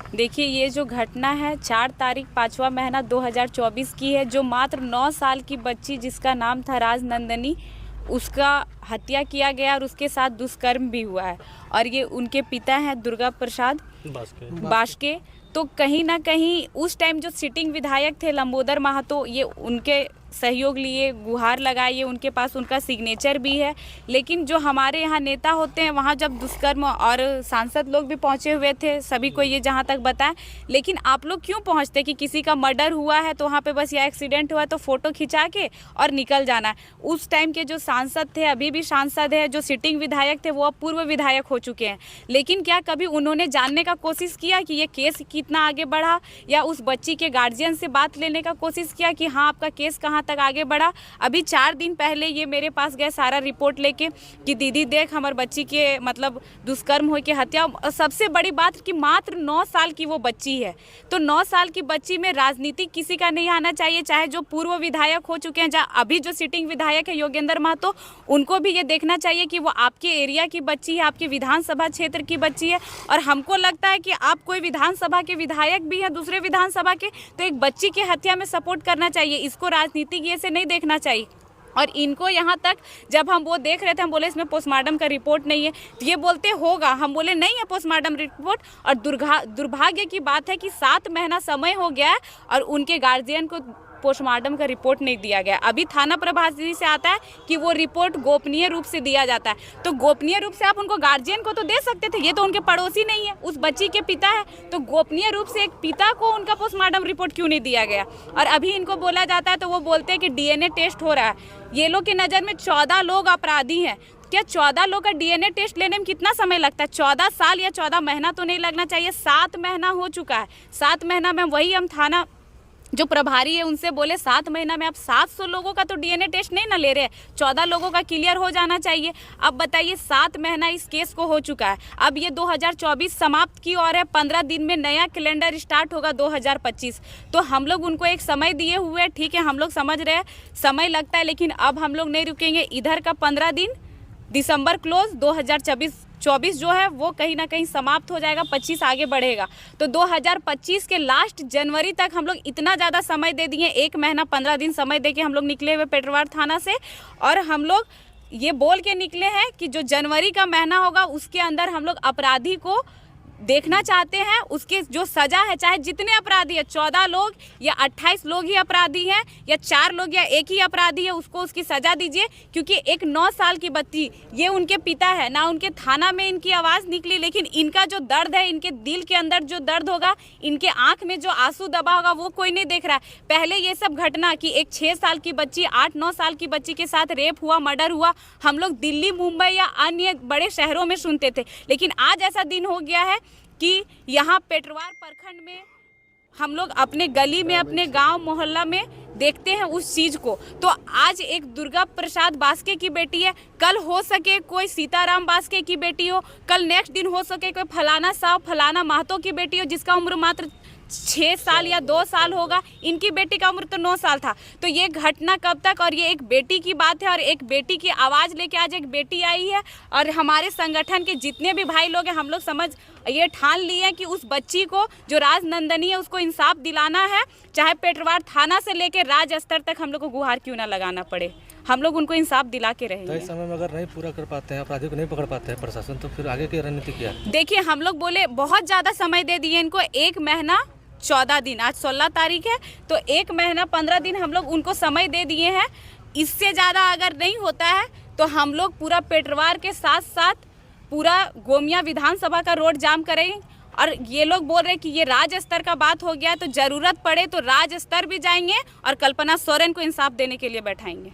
देखिए, ये जो घटना है 4 तारीख 5वां महीना 2024 की है, जो मात्र 9 साल की बच्ची जिसका नाम था राजनंदनी, उसका हत्या किया गया और उसके साथ दुष्कर्म भी हुआ है। और ये उनके पिता हैं दुर्गा प्रसाद बास्के। तो कहीं ना कहीं उस टाइम जो सिटिंग विधायक थे लंबोदर महतो, ये उनके सहयोग लिए, गुहार लगाइए, उनके पास उनका सिग्नेचर भी है। लेकिन जो हमारे यहाँ नेता होते हैं, वहाँ जब दुष्कर्म, और सांसद लोग भी पहुँचे हुए थे, सभी को ये जहाँ तक बताएं, लेकिन आप लोग क्यों पहुँचते कि किसी का मर्डर हुआ है तो वहाँ पे बस या एक्सीडेंट हुआ है तो फ़ोटो खिंचा के और निकल जाना है। उस टाइम के जो सांसद थे, अभी भी सांसद है, जो सिटिंग विधायक थे वो अब पूर्व विधायक हो चुके हैं, लेकिन क्या कभी उन्होंने जानने का कोशिश किया कि ये केस कितना आगे बढ़ा, या उस बच्ची के गार्जियन से बात लेने का कोशिश किया कि हाँ आपका केस कहाँ तक आगे बढ़ा? अभी 4 दिन पहले ये मेरे पास गए सारा रिपोर्ट लेके कि दीदी देख हमारे बच्ची के मतलब दुष्कर्म हो के हत्या। और सबसे बड़ी बात कि मात्र 9 साल की वो बच्ची है, तो 9 साल की बच्ची में राजनीति किसी का नहीं आना चाहिए, चाहे जो पूर्व विधायक हो चुके हैं, जहाँ अभी जो सिटिंग विधायक है योगेंद्र महतो, उनको भी ये देखना चाहिए कि वो आपके एरिया की बच्ची है, आपके विधानसभा क्षेत्र की बच्ची है। और हमको लगता है कि आप कोई विधानसभा के विधायक भी हैं दूसरे विधानसभा के, तो एक बच्ची की हत्या में सपोर्ट करना चाहिए, इसको राजनीतिक ये से नहीं देखना चाहिए। और इनको यहाँ तक जब हम वो देख रहे थे, हम बोले इसमें पोस्टमार्टम का रिपोर्ट नहीं है, तो ये बोलते होगा, हम बोले नहीं है पोस्टमार्टम रिपोर्ट। और दुर्भाग्य की बात है कि 7 महीना समय हो गया है और उनके गार्जियन को पोस्टमार्टम का रिपोर्ट नहीं दिया गया। अभी थाना प्रभारी से आता है कि वो रिपोर्ट गोपनीय रूप से दिया जाता है, तो गोपनीय रूप से आप उनको गार्जियन को तो दे सकते थे, ये तो उनके पड़ोसी नहीं है, उस बच्ची के पिता है, तो गोपनीय रूप से एक पिता को उनका पोस्टमार्टम रिपोर्ट क्यों नहीं दिया गया? और अभी इनको बोला जाता है तो वो बोलते हैं कि डीएनए टेस्ट हो रहा है। ये लोग की नज़र में 14 लोग अपराधी हैं, क्या 14 लोग का डीएनए टेस्ट लेने में कितना समय लगता है? 14 साल या 14 महीना तो नहीं लगना चाहिए, 7 महीना हो चुका है। 7 महीना में वही हम थाना जो प्रभारी है उनसे बोले 7 महीना में आप 700 लोगों का तो डीएनए टेस्ट नहीं ना ले रहे हैं, 14 लोगों का क्लियर हो जाना चाहिए। अब बताइए 7 महीना इस केस को हो चुका है, अब ये 2024 समाप्त की ओर है, 15 दिन में नया कैलेंडर स्टार्ट होगा 2025। तो हम लोग उनको एक समय दिए हुए हैं, ठीक है, हम लोग समझ रहे हैं समय लगता है, लेकिन अब हम लोग नहीं रुकेंगे। इधर का 15 दिन दिसंबर क्लोज, 2024 जो है वो कहीं ना कहीं समाप्त हो जाएगा, 25 आगे बढ़ेगा। तो 2025 के लास्ट जनवरी तक हम लोग इतना ज़्यादा समय दे दिए, 1 महीना 15 दिन समय दे के हम लोग निकले हुए पेटरवार थाना से। और हम लोग ये बोल के निकले हैं कि जो जनवरी का महीना होगा उसके अंदर हम लोग अपराधी को देखना चाहते हैं, उसके जो सज़ा है, चाहे जितने अपराधी है, 14 लोग या 28 लोग ही अपराधी हैं, या 4 लोग या एक ही अपराधी है, उसको उसकी सज़ा दीजिए। क्योंकि एक 9 साल की बच्ची, ये उनके पिता है ना, उनके थाना में इनकी आवाज़ निकली, लेकिन इनका जो दर्द है, इनके दिल के अंदर जो दर्द होगा, इनके आँख में जो आंसू दबा होगा, वो कोई नहीं देख रहा है। पहले ये सब घटना कि एक 6 साल की बच्ची, 8-9 साल की बच्ची के साथ रेप हुआ, मर्डर हुआ, हम लोग दिल्ली, मुंबई या अन्य बड़े शहरों में सुनते थे, लेकिन आज ऐसा दिन हो गया है कि यहाँ पेटरवार प्रखंड में हम लोग अपने गली में, अपने गांव मोहल्ला में देखते हैं उस चीज़ को। तो आज एक दुर्गा प्रसाद बास्के की बेटी है, कल हो सके कोई सीताराम बास्के की बेटी हो, कल नेक्स्ट दिन हो सके कोई फलाना साहब, फलाना महतो की बेटी हो, जिसका उम्र मात्र 6 साल या 2 साल होगा, इनकी बेटी का उम्र तो 9 साल था। तो ये घटना कब तक? और ये एक बेटी की बात है, और एक बेटी की आवाज़ लेके आज एक बेटी आई है। और हमारे संगठन के जितने भी भाई लोग हैं, हम लोग समझ ये ठान लिए हैं कि उस बच्ची को जो राजनंदनी है उसको इंसाफ दिलाना है, चाहे पेटरवार थाना से लेकर राज्य स्तर तक हम लोग को गुहार क्यों ना लगाना पड़े, हम लोग उनको इंसाफ दिला के रहेंगे। तो इस समय में अगर नहीं पूरा कर पाते हैं, अपराधी को नहीं पकड़ पाते हैं प्रशासन, तो फिर आगे की रणनीति क्या है? देखिए, हम लोग बोले बहुत ज़्यादा समय दे दिए इनको, 1 महीना 14 दिन, आज 16 तारीख है, तो 1 महीना 15 दिन हम लोग उनको समय दे दिए हैं। इससे ज़्यादा अगर नहीं होता है तो हम लोग पूरा पेटरवार के साथ साथ पूरा गोमिया विधानसभा का रोड जाम करेंगे। और ये लोग बोल रहे हैं कि ये राज्य स्तर का बात हो गया है, तो ज़रूरत पड़े तो राज्य स्तर भी जाएंगे और कल्पना सोरेन को इंसाफ देने के लिए बैठाएंगे।